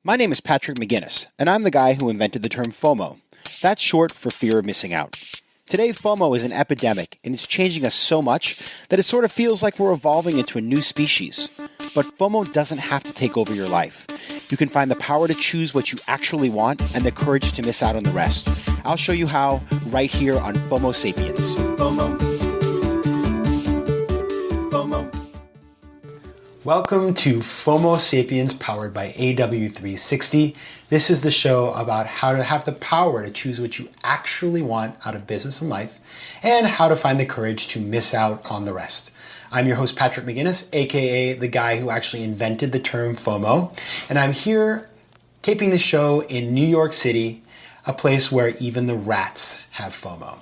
My name is Patrick McGinnis, and I'm the guy who invented the term FOMO. That's short for fear of missing out. Today, FOMO is an epidemic, and it's changing us so much that it sort of feels like we're evolving into a new species. But FOMO doesn't have to take over your life. You can find the power to choose what you actually want and the courage to miss out on the rest. I'll show you how right here on FOMO Sapiens. FOMO. Welcome to FOMO Sapiens, powered by AW360. This is the show about how to have the power to choose what you actually want out of business and life, and how to find the courage to miss out on the rest. I'm your host, Patrick McGinnis, aka the guy who actually invented the term FOMO, and I'm here taping the show in New York City, a place where even the rats have FOMO.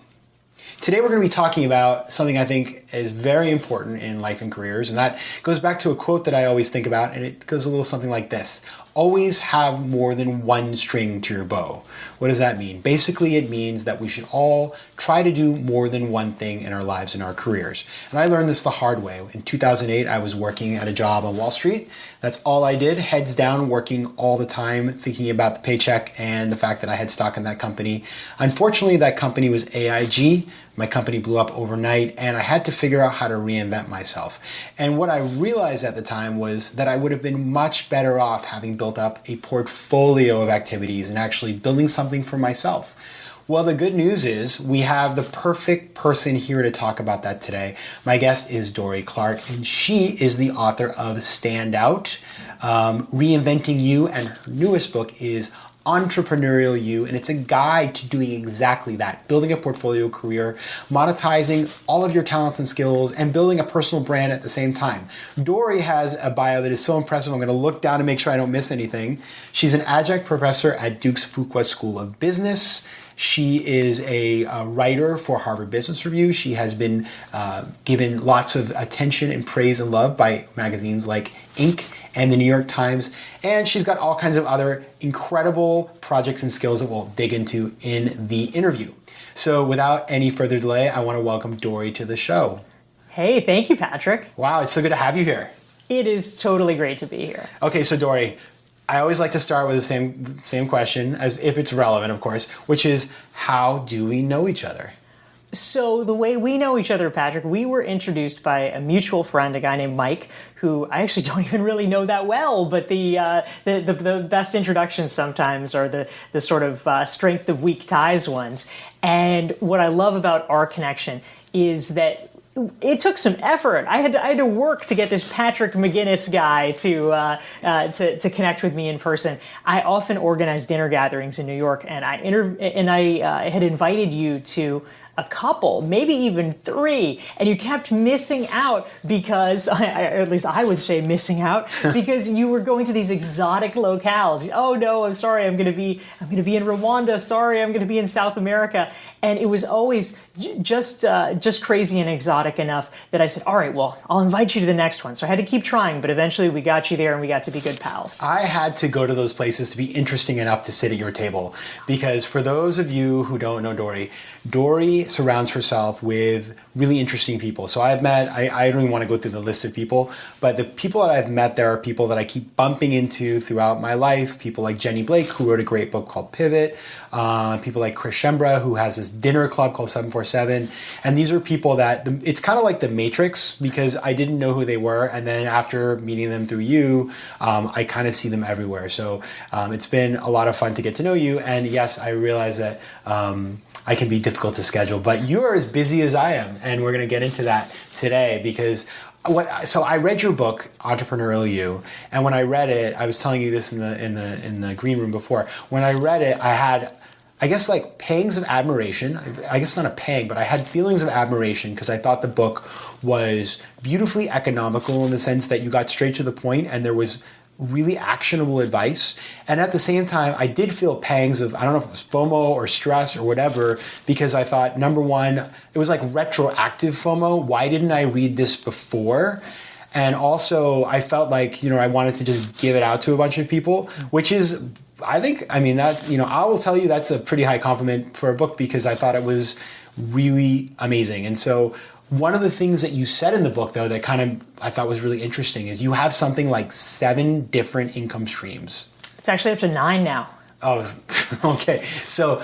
Today we're going to be talking about something I think is very important in life and careers, and that goes back to a quote that I always think about, and it goes a little something like this. Always have more than one string to your bow. What does that mean? Basically, it means that we should all try to do more than one thing in our lives and our careers. And I learned this the hard way. In 2008, I was working at a job on Wall Street. That's all I did, heads down, working all the time, thinking about the paycheck and the fact that I had stock in that company. Unfortunately, that company was AIG. My company blew up overnight, and I had to figure out how to reinvent myself. And what I realized at the time was that I would have been much better off having built up a portfolio of activities and actually building something for myself. Well, the good news is we have the perfect person here to talk about that today. My guest is Dorie Clark, and she is the author of Stand Out, Reinventing You, and her newest book is Entrepreneurial You, and it's a guide to doing exactly that, building a portfolio career, monetizing all of your talents and skills, and building a personal brand at the same time. Dorie has a bio that is so impressive. I'm going to look down to make sure I don't miss anything. She's an adjunct professor at Duke's Fuqua School of Business. She is a writer for Harvard Business Review. She has been given lots of attention and praise and love by magazines like Inc. and the New York Times. And she's got all kinds of other incredible projects and skills that we'll dig into in the interview. So without any further delay, I want to welcome Dorie to the show. Hey, thank you, Patrick. Wow, it's so good to have you here. It is totally great to be here. Okay, so Dorie, I always like to start with the same question, as if it's relevant, of course, which is, how do we know each other? So the way we know each other, Patrick, we were introduced by a mutual friend, a guy named Mike, who I actually don't even really know that well, but the best introductions sometimes are the sort of strength of weak ties ones. And what I love about our connection is that it took some effort. I had to work to get this Patrick McGinnis guy to connect with me in person. I often organize dinner gatherings in New York, and I had invited you to a couple, maybe even three, and you kept missing out because, or at least I would say missing out, because you were going to these exotic locales. Oh no, I'm sorry, I'm going to be in Rwanda. Sorry, I'm going to be in South America. And it was always just crazy and exotic enough that I said, all right, well, I'll invite you to the next one. So I had to keep trying, but eventually we got you there and we got to be good pals. I had to go to those places to be interesting enough to sit at your table, because for those of you who don't know Dorie surrounds herself with really interesting people. So I don't even want to go through the list of people, but the people that I've met there are people that I keep bumping into throughout my life. People like Jenny Blake, who wrote a great book called Pivot. People like Chris Shembra, who has this dinner club called 747. And these are people that, it's kind of like the Matrix, because I didn't know who they were. And then after meeting them through you, I kind of see them everywhere. So it's been a lot of fun to get to know you. And yes, I realize that I can be difficult to schedule, but you are as busy as I am. And we're going to get into that today, because so I read your book, Entrepreneurial You, and when I read it, I was telling you this in the green room before. When I read it, I had, I guess, like pangs of admiration. I guess not a pang, but I had feelings of admiration because I thought the book was beautifully economical in the sense that you got straight to the point and there was really actionable advice. And at the same time, I did feel pangs of, I don't know if it was FOMO or stress or whatever, because I thought, number one, it was like retroactive FOMO. Why didn't I read this before? And also I felt like, I wanted to just give it out to a bunch of people, which is, I will tell you that's a pretty high compliment for a book, because I thought it was really amazing. And so one of the things that you said in the book, though, that kind of I thought was really interesting is you have something like 7 different income streams. It's actually up to 9 now. Oh, okay. So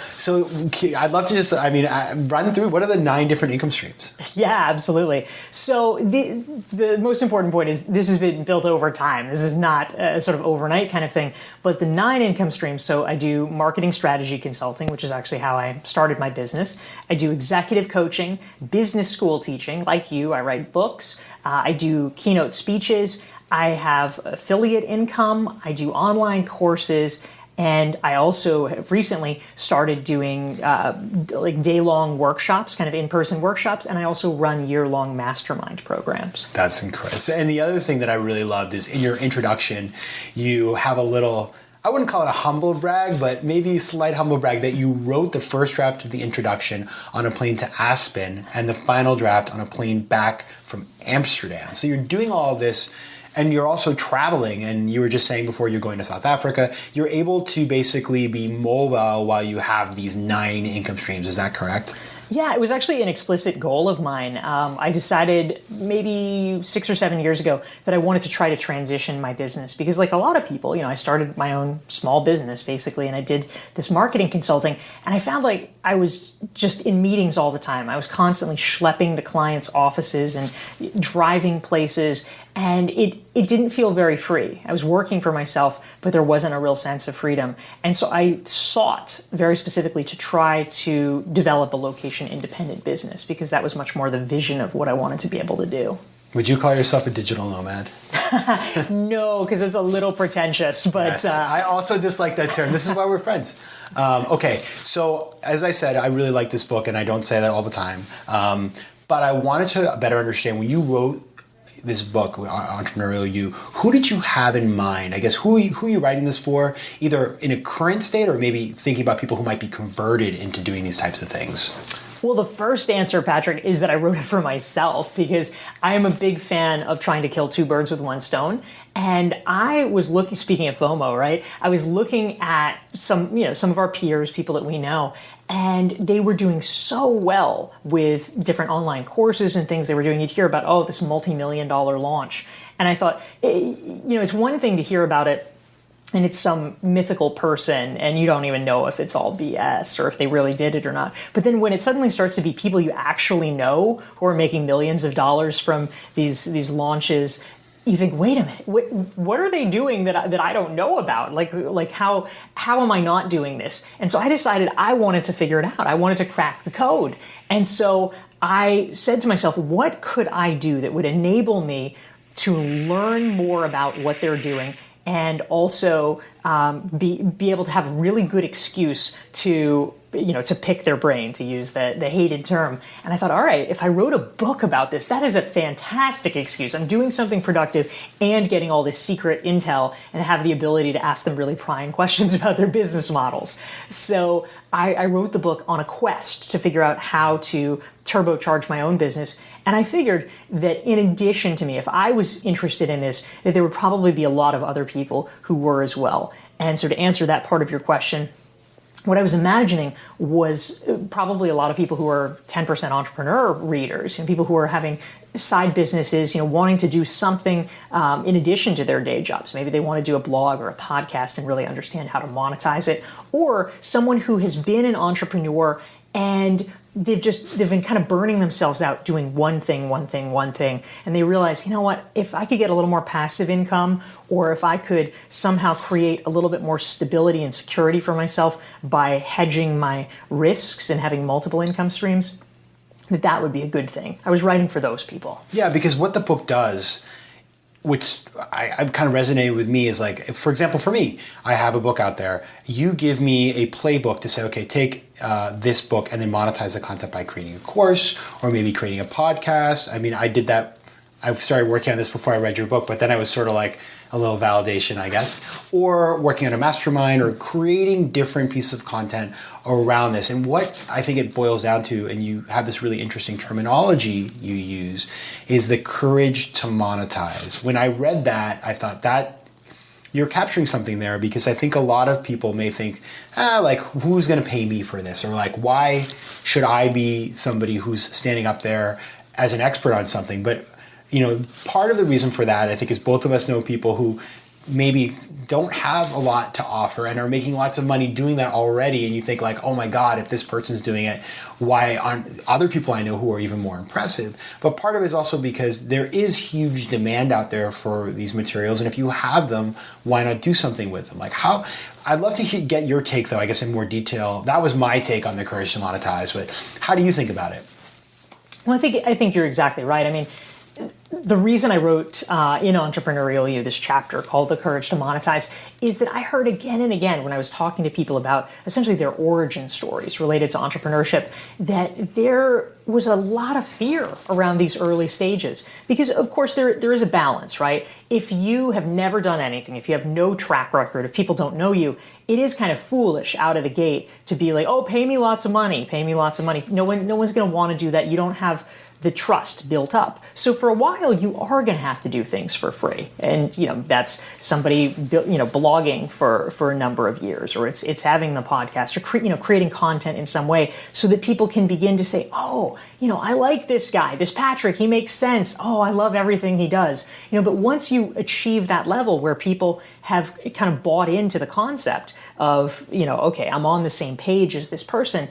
I'd love to just, run through, what are the 9 different income streams? Yeah, absolutely. So the most important point is this has been built over time. This is not a sort of overnight kind of thing, but the 9 income streams. So I do marketing strategy consulting, which is actually how I started my business. I do executive coaching, business school teaching, like you. I write books. I do keynote speeches. I have affiliate income. I do online courses. And I also have recently started doing like day-long workshops, kind of in-person workshops, and I also run year-long mastermind programs. That's incredible. And the other thing that I really loved is in your introduction, you have a little, I wouldn't call it a humble brag, but maybe a slight humble brag that you wrote the first draft of the introduction on a plane to Aspen and the final draft on a plane back from Amsterdam. So you're doing all of this. And you're also traveling, and you were just saying before you're going to South Africa, you're able to basically be mobile while you have these 9 income streams. Is that correct? Yeah, it was actually an explicit goal of mine. I decided maybe 6 or 7 years ago that I wanted to try to transition my business because like a lot of people, I started my own small business basically, and I did this marketing consulting, and I found like I was just in meetings all the time. I was constantly schlepping to clients' offices and driving places, and it didn't feel very free. I was working for myself, but there wasn't a real sense of freedom. And so I sought very specifically to try to develop a location-independent business because that was much more the vision of what I wanted to be able to do. Would you call yourself a digital nomad? No, because it's a little pretentious. But yes, I also dislike that term. This is why we're friends. Okay, so as I said, I really like this book, and I don't say that all the time. But I wanted to better understand when you wrote this book, Entrepreneurial You, who did you have in mind? I guess who are you writing this for, either in a current state or maybe thinking about people who might be converted into doing these types of things? Well, the first answer, Patrick, is that I wrote it for myself because I am a big fan of trying to kill 2 birds with 1 stone. And I was looking, speaking of FOMO, right? I was looking at some of our peers, people that we know, and they were doing so well with different online courses and things they were doing. You'd hear about, this multi-million-dollar launch. And I thought, it's one thing to hear about it and it's some mythical person and you don't even know if it's all BS or if they really did it or not. But then when it suddenly starts to be people you actually know who are making millions of dollars from these launches, you think, wait a minute, what are they doing that I don't know about? Like how am I not doing this? And so I decided I wanted to figure it out. I wanted to crack the code. And so I said to myself, what could I do that would enable me to learn more about what they're doing and also be able to have a really good excuse to pick their brain, to use the hated term. And I thought, all right, if I wrote a book about this, that is a fantastic excuse. I'm doing something productive and getting all this secret intel and have the ability to ask them really prying questions about their business models. So I wrote the book on a quest to figure out how to turbocharge my own business. And I figured that in addition to me, if I was interested in this, that there would probably be a lot of other people who were as well. And so to answer that part of your question, what I was imagining was probably a lot of people who are 10% entrepreneur readers, people who are having side businesses, wanting to do something in addition to their day jobs. Maybe they want to do a blog or a podcast and really understand how to monetize it. Or someone who has been an entrepreneur and they've been kind of burning themselves out doing one thing, and they realize, if I could get a little more passive income, or if I could somehow create a little bit more stability and security for myself by hedging my risks and having multiple income streams, that would be a good thing. I was writing for those people. Yeah, because what the book does, which I've kind of resonated with me, is like, for example, for me, I have a book out there. You give me a playbook to say, okay, take this book and then monetize the content by creating a course or maybe creating a podcast. I mean, I did that. I started working on this before I read your book, but then I was sort of like a little validation, I guess, or working on a mastermind or creating different pieces of content around this. And what I think it boils down to, and you have this really interesting terminology you use, is the courage to monetize. When I read that, I thought that you're capturing something there, because I think a lot of people may think, who's going to pay me for this? Or like, why should I be somebody who's standing up there as an expert on something? But part of the reason for that, I think, is both of us know people who maybe don't have a lot to offer and are making lots of money doing that already, and you think like, oh my God, if this person's doing it, why aren't other people I know who are even more impressive? But part of it is also because there is huge demand out there for these materials, and if you have them, why not do something with them? Like how, I'd love to get your take though, I guess in more detail. That was my take on the Courage to Monetize, but how do you think about it? Well, I think you're exactly right. I mean, the reason I wrote in Entrepreneurial You this chapter called The Courage to Monetize is that I heard again and again when I was talking to people about essentially their origin stories related to entrepreneurship that there was a lot of fear around these early stages. Because, of course, there is a balance, right? If you have never done anything, if you have no track record, if people don't know you, it is kind of foolish out of the gate to be like, oh, pay me lots of money, pay me lots of money. No one's going to want to do that. You don't have the trust built up. So for a while, you are going to have to do things for free. And, that's somebody, blogging for a number of years, or it's having the podcast, or, creating content in some way so that people can begin to say, oh, I like this guy, this Patrick, he makes sense. Oh, I love everything he does. But once you achieve that level where people have kind of bought into the concept of, okay, I'm on the same page as this person,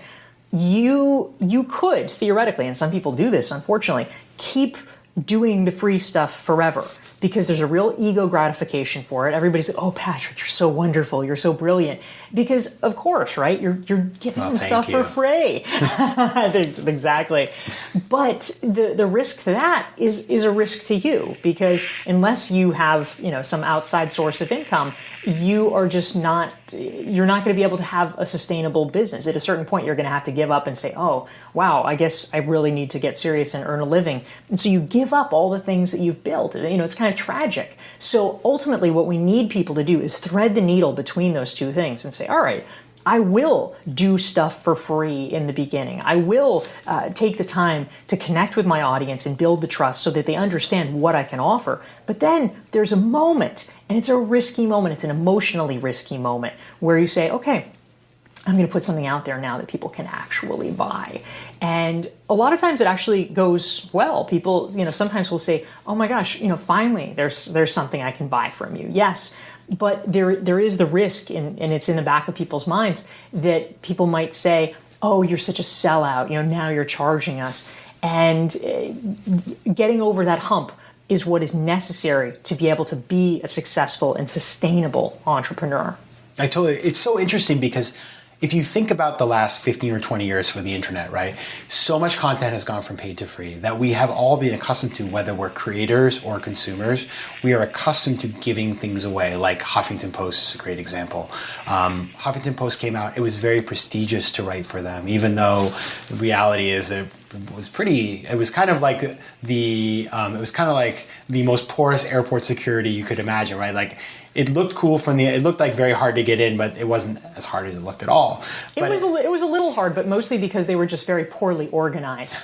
you could theoretically, and some people do this unfortunately, keep doing the free stuff forever because there's a real ego gratification for it. Everybody's like, oh, Patrick, you're so wonderful, you're so brilliant. Because of course, right? You're giving them stuff for free. Exactly. But the risk to that is a risk to you, because unless you have, some outside source of income, you're not going to be able to have a sustainable business. At a certain point, you're going to have to give up and say, oh, wow, I guess I really need to get serious and earn a living. And so you give up all the things that you've built. It's kind of tragic. So ultimately, what we need people to do is thread the needle between those two things and say, all right, I will do stuff for free in the beginning. I will take the time to connect with my audience and build the trust so that they understand what I can offer. But then there's a moment, and it's a risky moment. It's an emotionally risky moment where you say, okay, I'm going to put something out there now that people can actually buy. And a lot of times it actually goes well. People, sometimes will say, oh my gosh, finally there's something I can buy from you. Yes. But there is the risk, and it's in the back of people's minds, that people might say, oh, you're such a sellout, now you're charging us. And getting over that hump is what is necessary to be able to be a successful and sustainable entrepreneur. It's so interesting because if you think about the last 15 or 20 years for the internet, right? So much content has gone from paid to free that we have all been accustomed to, whether we're creators or consumers. We are accustomed to giving things away, like Huffington Post is a great example. Huffington Post came out, it was very prestigious to write for them, even though the reality is that it was kind of like the most porous airport security you could imagine, right? Like, it looked cool it looked like very hard to get in, but it wasn't as hard as it looked at all. It was a little hard, but mostly because they were just very poorly organized.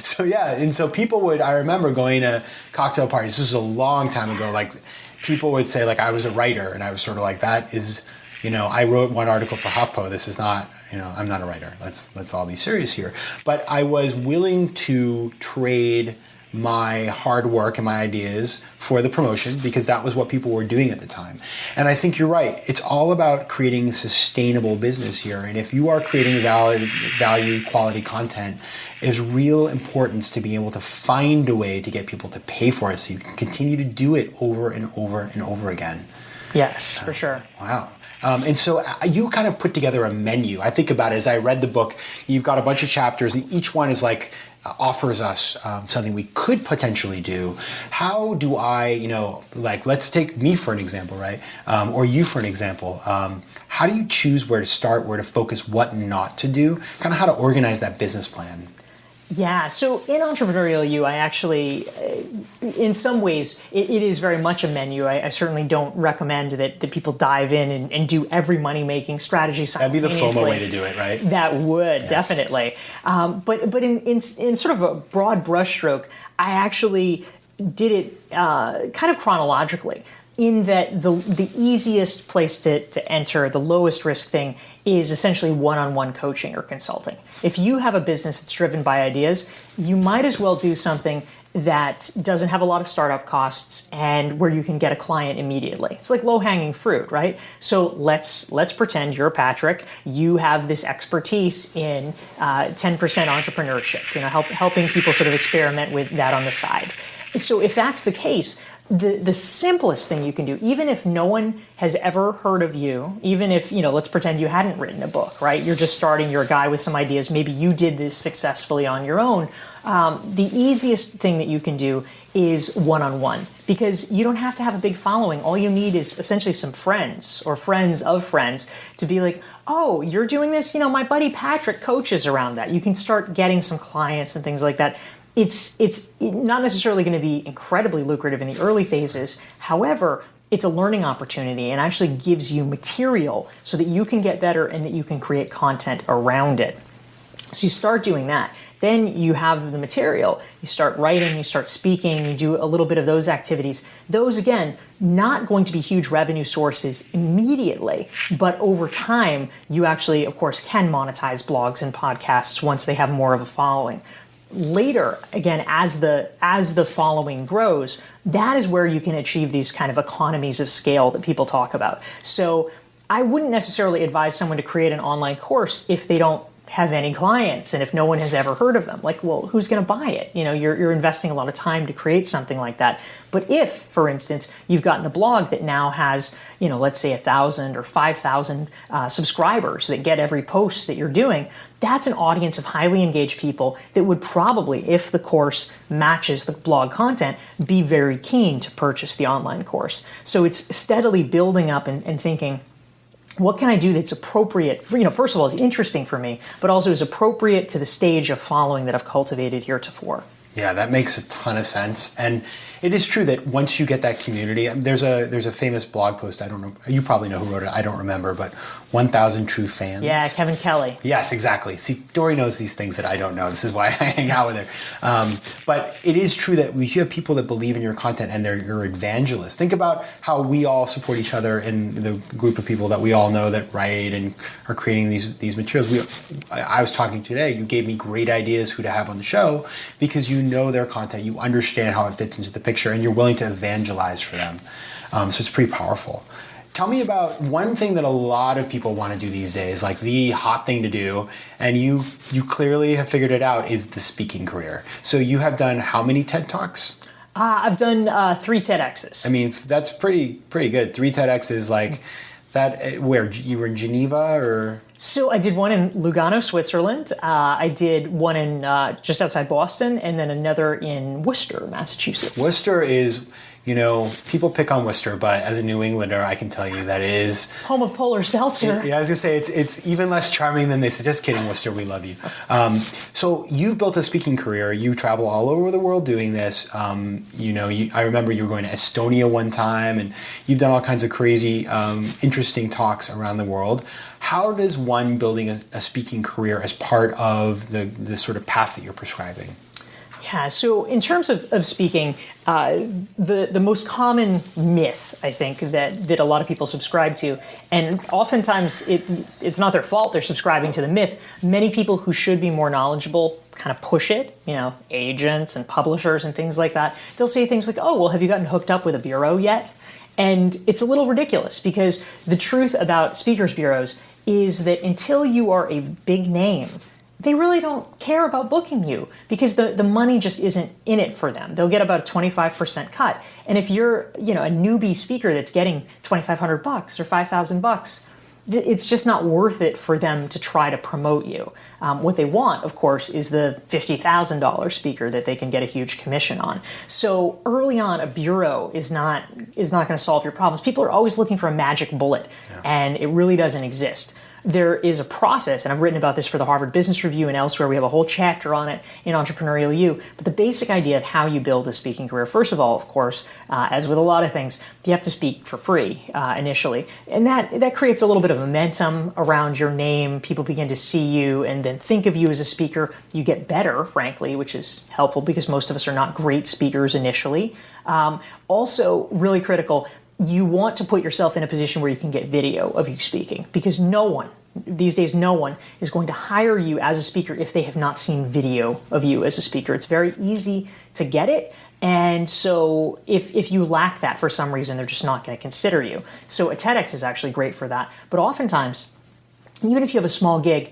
So yeah, and so I remember going to cocktail parties, this was a long time ago, like people would say like I was a writer, and I was sort of like, that is, I wrote one article for HuffPo, this is not, I'm not a writer, let's all be serious here. But I was willing to trade my hard work and my ideas for the promotion because that was what people were doing at the time. And I think you're right. It's all about creating sustainable business here. And if you are creating value, quality content, there's real importance to be able to find a way to get people to pay for it so you can continue to do it over and over and over again. Yes, for sure. Wow. And so you kind of put together a menu. I think about it as I read the book, you've got a bunch of chapters and each one is like, offers us something we could potentially do. How do I, let's take me for an example, right? Or you for an example. How do you choose where to start, where to focus, what not to do? Kind of how to organize that business plan. Yeah, so in Entrepreneurial You, I actually, in some ways, it is very much a menu. I certainly don't recommend that people dive in and do every money-making strategy simultaneously. That'd be the FOMO way to do it, right? That would, yes. Definitely. But in sort of a broad brushstroke, I actually did it kind of chronologically, in that the easiest place to enter, the lowest risk thing, is essentially one-on-one coaching or consulting. If you have a business that's driven by ideas, you might as well do something that doesn't have a lot of startup costs and where you can get a client immediately. It's like low-hanging fruit, right? So let's pretend you're Patrick. You have this expertise in 10% entrepreneurship, helping people sort of experiment with that on the side. So if that's the case, the simplest thing you can do, even if no one has ever heard of you, even if, let's pretend you hadn't written a book, right? You're just starting, you're a guy with some ideas, maybe you did this successfully on your own. The easiest thing that you can do is one-on-one, because you don't have to have a big following. All you need is essentially some friends or friends of friends to be like, oh, you're doing this? My buddy Patrick coaches around that. You can start getting some clients and things like that. It's not necessarily going to be incredibly lucrative in the early phases. However, it's a learning opportunity and actually gives you material so that you can get better and that you can create content around it. So you start doing that. Then you have the material. You start writing, you start speaking, you do a little bit of those activities. Those, again, not going to be huge revenue sources immediately, but over time, you actually, of course, can monetize blogs and podcasts once they have more of a following. Later, again, as the following grows, that is where you can achieve these kind of economies of scale that people talk about. So I wouldn't necessarily advise someone to create an online course if they don't have any clients and if no one has ever heard of them. Like, well, who's going to buy it? You're investing a lot of time to create something like that. But if, for instance, you've gotten a blog that now has, let's say 1,000 or 5,000 subscribers that get every post that you're doing, that's an audience of highly engaged people that would probably, if the course matches the blog content, be very keen to purchase the online course. So it's steadily building up and thinking, what can I do that's appropriate? First of all, is interesting for me, but also is appropriate to the stage of following that I've cultivated heretofore. Yeah, that makes a ton of sense. And it is true that once you get that community, there's a famous blog post, I don't know, you probably know who wrote it, I don't remember, but 1,000 True Fans. Yeah, Kevin Kelly. Yes, exactly. See, Dorie knows these things that I don't know. This is why I hang out with her. But it is true that you have people that believe in your content and they're your evangelists. Think about how we all support each other in the group of people that we all know that write and are creating these materials. I was talking today, you gave me great ideas who to have on the show because you know their content, you understand how it fits into the picture, and you're willing to evangelize for them. So it's pretty powerful. Tell me about one thing that a lot of people want to do these days, like the hot thing to do, and you clearly have figured it out, is the speaking career. So you have done how many TED Talks? I've done 3 TEDx's. I mean, that's pretty good. 3 TEDx's, like that. Where you were in Geneva, or? So I did one in Lugano, Switzerland. I did one in just outside Boston, and then another in Worcester, Massachusetts. Worcester is, people pick on Worcester, but as a New Englander, I can tell you that it is home of Polar Seltzer. Yeah, I was gonna say it's even less charming than they say. Just kidding, Worcester, we love you. So you've built a speaking career. You travel all over the world doing this. I remember you were going to Estonia one time, and you've done all kinds of crazy, interesting talks around the world. How does one building a speaking career as part of the sort of path that you're prescribing? Yeah, so in terms of speaking, the most common myth, I think, that a lot of people subscribe to, and oftentimes it's not their fault, they're subscribing to the myth. Many people who should be more knowledgeable kind of push it, agents and publishers and things like that. They'll say things like, oh, well, have you gotten hooked up with a bureau yet? And it's a little ridiculous because the truth about speakers bureaus is that until you are a big name, they really don't care about booking you because the money just isn't in it for them. They'll get about a 25% cut. And if you're, a newbie speaker that's getting $2,500 or $5,000, it's just not worth it for them to try to promote you. What they want, of course, is the $50,000 speaker that they can get a huge commission on. So early on, a bureau is not going to solve your problems. People are always looking for a magic bullet, and it really doesn't exist. There is a process, and I've written about this for the Harvard Business Review and elsewhere. We have a whole chapter on it in Entrepreneurial You. But the basic idea of how you build a speaking career, first of all, of course, as with a lot of things, you have to speak for free initially. And that creates a little bit of momentum around your name. People begin to see you and then think of you as a speaker. You get better, frankly, which is helpful because most of us are not great speakers initially. Also, really critical, you want to put yourself in a position where you can get video of you speaking because no one these days no one is going to hire you as a speaker if they have not seen video of you as a speaker. It's very easy to get it. And so if you lack that for some reason, they're just not going to consider you. So a TEDx is actually great for that. But oftentimes, even if you have a small gig,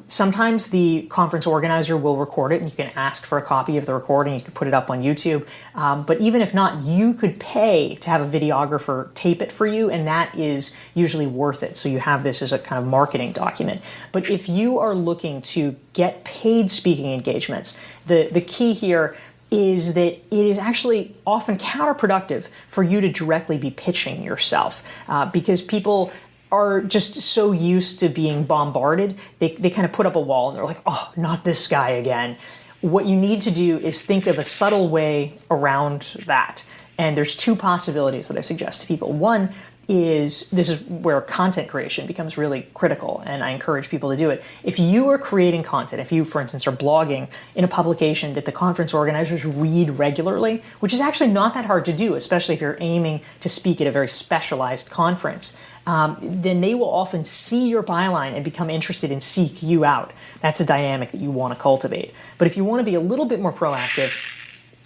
sometimes the conference organizer will record it and you can ask for a copy of the recording. You can put it up on YouTube. But even if not, you could pay to have a videographer tape it for you, and that is usually worth it. So you have this as a kind of marketing document. But if you are looking to get paid speaking engagements, the key here is that it is actually often counterproductive for you to directly be pitching yourself because people are just so used to being bombarded, they kind of put up a wall and they're like, oh, not this guy again. What you need to do is think of a subtle way around that. And there's two possibilities that I suggest to people. One is, this is where content creation becomes really critical, and I encourage people to do it. If you are creating content, if you, for instance, are blogging in a publication that the conference organizers read regularly, which is actually not that hard to do, especially if you're aiming to speak at a very specialized conference, then they will often see your byline and become interested and seek you out. That's a dynamic that you want to cultivate. But if you want to be a little bit more proactive,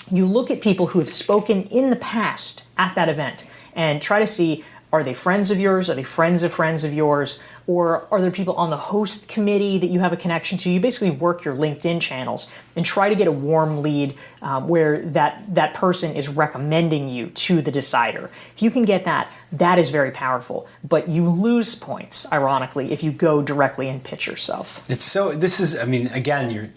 you look at people who have spoken in the past at that event and try to see, are they friends of yours? Are they friends of yours? Or are there people on the host committee that you have a connection to? You basically work your LinkedIn channels and try to get a warm lead where that person is recommending you to the decider. If you can get that, that is very powerful. But you lose points, ironically, if you go directly and pitch yourself. It's so, this is, I mean, again,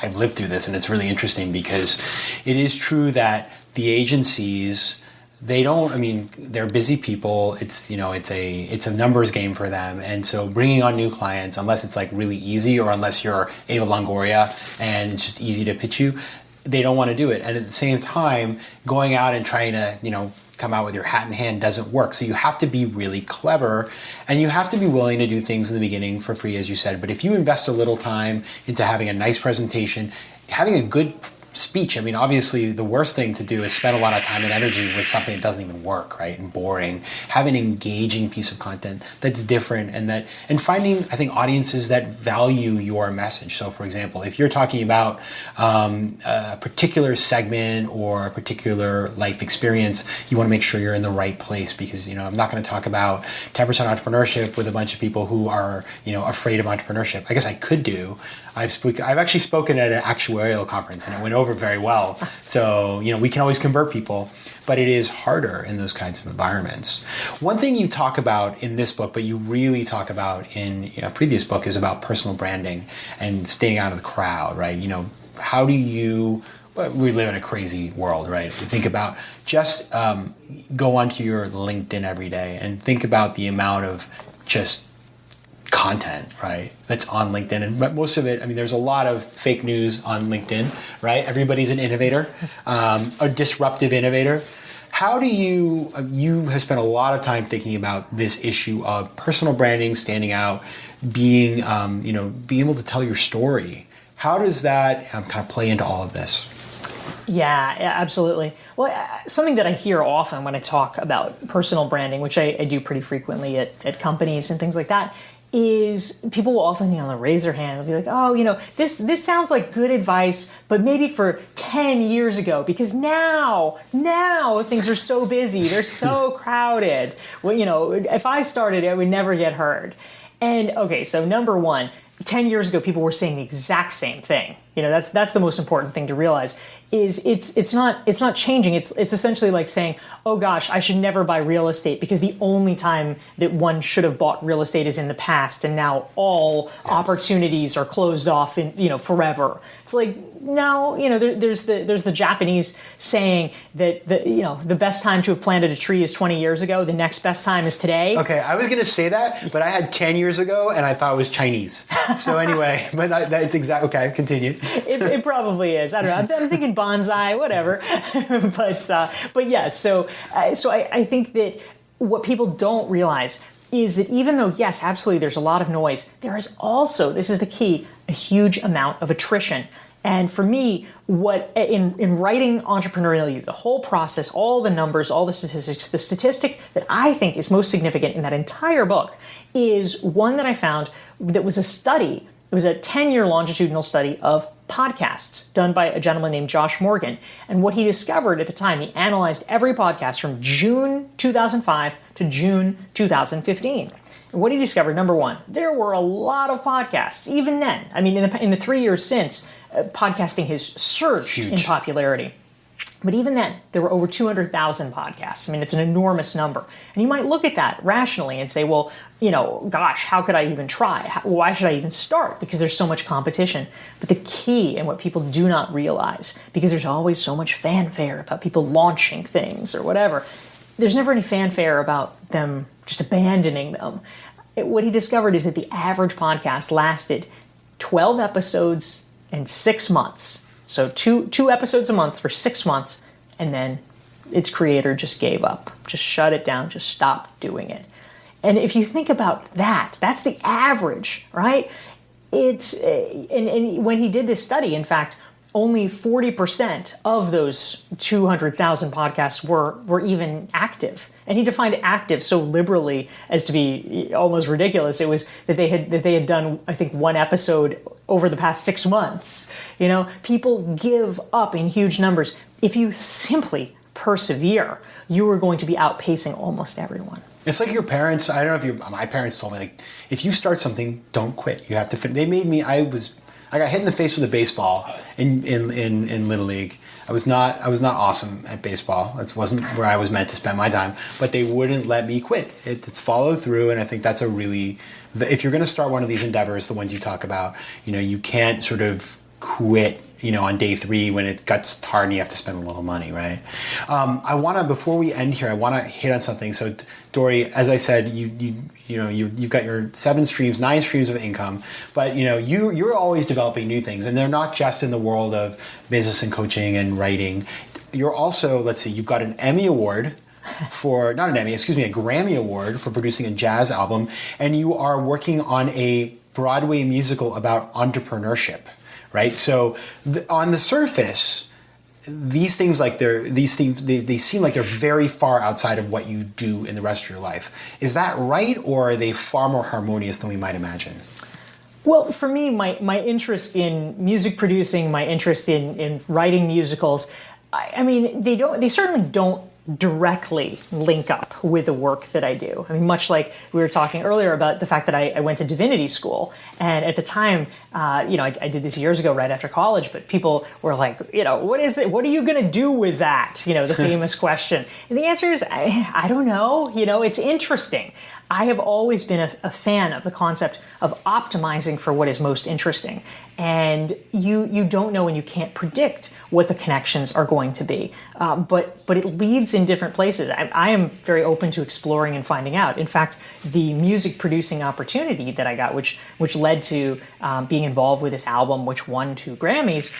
I've lived through this, and it's really interesting because it is true that the agencies, they're busy people. It's a numbers game for them. And so bringing on new clients, unless it's like really easy or unless you're Ava Longoria and it's just easy to pitch you, they don't want to do it. And at the same time, going out and trying to, come out with your hat in hand doesn't work. So you have to be really clever, and you have to be willing to do things in the beginning for free, as you said. But if you invest a little time into having a nice presentation, having a good speech, obviously the worst thing to do is spend a lot of time and energy with something that doesn't even work, right? And boring. Have an engaging piece of content that's different and finding, I think, audiences that value your message. So for example, if you're talking about a particular segment or a particular life experience, you want to make sure you're in the right place because, I'm not going to talk about 10% entrepreneurship with a bunch of people who are, afraid of entrepreneurship. I guess I could do. I've actually spoken at an actuarial conference and it went over very well. So, we can always convert people, but it is harder in those kinds of environments. One thing you talk about in this book, but you really talk about in a previous book, is about personal branding and standing out of the crowd, right? How do you, we live in a crazy world, right? Think about just go onto your LinkedIn every day and think about the amount of just content, right, that's on LinkedIn. And but most of it, there's a lot of fake news on LinkedIn, right? Everybody's an innovator, a disruptive innovator. How do you have spent a lot of time thinking about this issue of personal branding, standing out, being able to tell your story. How does that kind of play into all of this? Yeah, absolutely. Well, something that I hear often when I talk about personal branding, which I do pretty frequently at companies and things like that, is people will often raise their hand and be like, oh, this sounds like good advice, but maybe for 10 years ago, because now things are so busy, they're so crowded. Well, if I started, I would never get heard. And okay, so number one, 10 years ago, people were saying the exact same thing. That's the most important thing to realize. Is it's not changing. It's essentially like saying, oh gosh, I should never buy real estate because the only time that one should have bought real estate is in the past, and now all opportunities are closed off in forever. It's like, no, there's the Japanese saying that the best time to have planted a tree is 20 years ago. The next best time is today. Okay, I was going to say that, but I had 10 years ago and I thought it was Chinese. So anyway, but that's exactly okay. Continue. It probably is. I don't know. I'm thinking bonsai, whatever. but yeah. So I think that what people don't realize is that even though, yes, absolutely, there's a lot of noise, there is also, this is the key, a huge amount of attrition. And for me, what in writing Entrepreneurial You, the whole process, all the numbers, all the statistics, the statistic that I think is most significant in that entire book is one that I found that was a study. It was a 10-year longitudinal study of podcasts done by a gentleman named Josh Morgan. And what he discovered at the time, he analyzed every podcast from June 2005 to June 2015. And what he discovered, number one, there were a lot of podcasts, even then. I mean, in the 3 years since, podcasting has surged in popularity. But even then, there were over 200,000 podcasts. I mean, it's an enormous number. And you might look at that rationally and say, well, gosh, how could I even try? Why should I even start? Because there's so much competition. But the key, and what people do not realize, because there's always so much fanfare about people launching things or whatever, there's never any fanfare about them just abandoning them. What he discovered is that the average podcast lasted 12 episodes and 6 months. So two episodes a month for 6 months, and then its creator just gave up, just shut it down, just stopped doing it. And if you think about that, that's the average, right? And when he did this study, in fact, only 40% of those 200,000 podcasts were even active. And he defined active so liberally as to be almost ridiculous. It was that they had done, I think, one episode over the past 6 months. People give up in huge numbers. If you simply persevere, you are going to be outpacing almost everyone. It's like your parents. I don't know if my parents told me, like, if you start something, don't quit. You have to finish. They made me. I got hit in the face with a baseball in Little League. I was not awesome at baseball. That wasn't where I was meant to spend my time. But they wouldn't let me quit. It's follow through, and I think that's a really. If you're going to start one of these endeavors, the ones you talk about, you can't sort of quit, on day 3 when it gets hard and you have to spend a little money, right? Before we end here, I want to hit on something. So, Dorie, as I said, you've got your 9 streams of income, but you're always developing new things, and they're not just in the world of business and coaching and writing. You're also, you've got an Emmy Award a Grammy Award for producing a jazz album, and you are working on a Broadway musical about entrepreneurship, right? So on the surface, these things they seem like they're very far outside of what you do in the rest of your life. Is that right, or are they far more harmonious than we might imagine? Well, for me, my interest in music producing, my interest in writing musicals, they certainly don't directly link up with the work that I do. I mean, much like we were talking earlier about the fact that I went to divinity school, and at the time, I did this years ago, right after college, but people were like, what is it? What are you going to do with that? The famous question. And the answer is, I don't know. It's interesting. I have always been a fan of the concept of optimizing for what is most interesting. And you don't know and you can't predict what the connections are going to be. But it leads in different places. I am very open to exploring and finding out. In fact, the music producing opportunity that I got, which led to being involved with this album, which won 2 Grammys,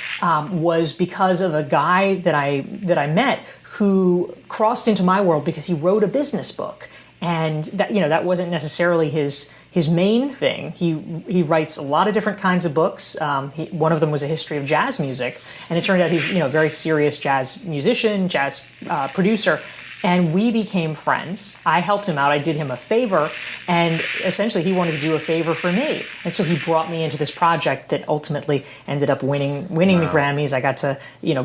was because of a guy that I met who crossed into my world because he wrote a business book. And that wasn't necessarily his main thing. He writes a lot of different kinds of books. One of them was a history of jazz music, and it turned out he's a very serious jazz musician, jazz producer. And we became friends. I helped him out. I did him a favor, and essentially he wanted to do a favor for me. And so he brought me into this project that ultimately ended up winning the Grammys. I got to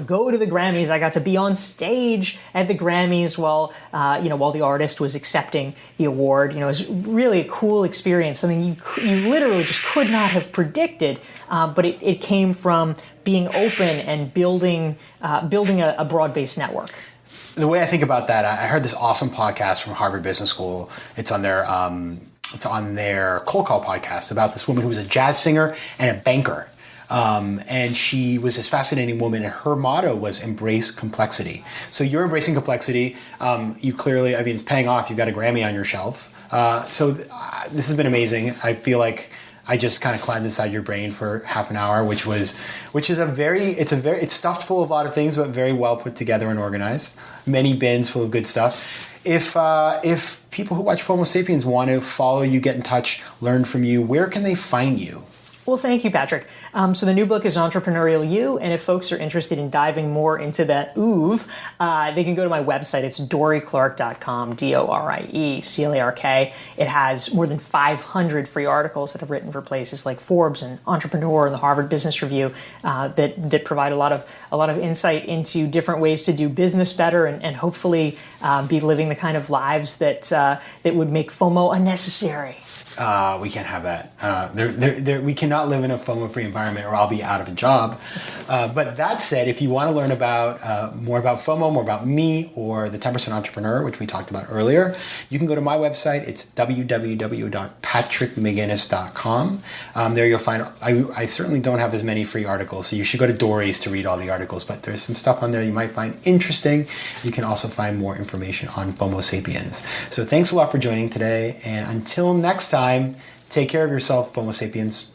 go to the Grammys. I got to be on stage at the Grammys while the artist was accepting the award. It was really a cool experience. Something you literally just could not have predicted. But it came from being open and building a broad-based network. The way I think about that, I heard this awesome podcast from Harvard Business School. It's on their Cold Call podcast about this woman who was a jazz singer and a banker. And she was this fascinating woman, and her motto was embrace complexity. So you're embracing complexity. You clearly, it's paying off. You've got a Grammy on your shelf. This has been amazing. I feel like I just kind of climbed inside your brain for half an hour, which is it's stuffed full of a lot of things, but very well put together and organized. Many bins full of good stuff. If people who watch FOMO Sapiens want to follow you, get in touch, learn from you, where can they find you? Well, thank you, Patrick. So the new book is Entrepreneurial You, and if folks are interested in diving more into that oeuvre, they can go to my website. It's dorieclark.com, DORIECLARK. It has more than 500 free articles that I've written for places like Forbes and Entrepreneur and the Harvard Business Review that provide a lot of insight into different ways to do business better and hopefully be living the kind of lives that would make FOMO unnecessary. We can't have that. We cannot live in a FOMO-free environment or I'll be out of a job. But that said, if you want to learn about more about FOMO, more about me or the 10% Entrepreneur, which we talked about earlier, you can go to my website. It's www.patrickmcginnis.com. There you'll find, I certainly don't have as many free articles, so you should go to Dorie's to read all the articles, but there's some stuff on there you might find interesting. You can also find more information on FOMO Sapiens. So thanks a lot for joining today, and until next time, take care of yourself, FOMO Sapiens.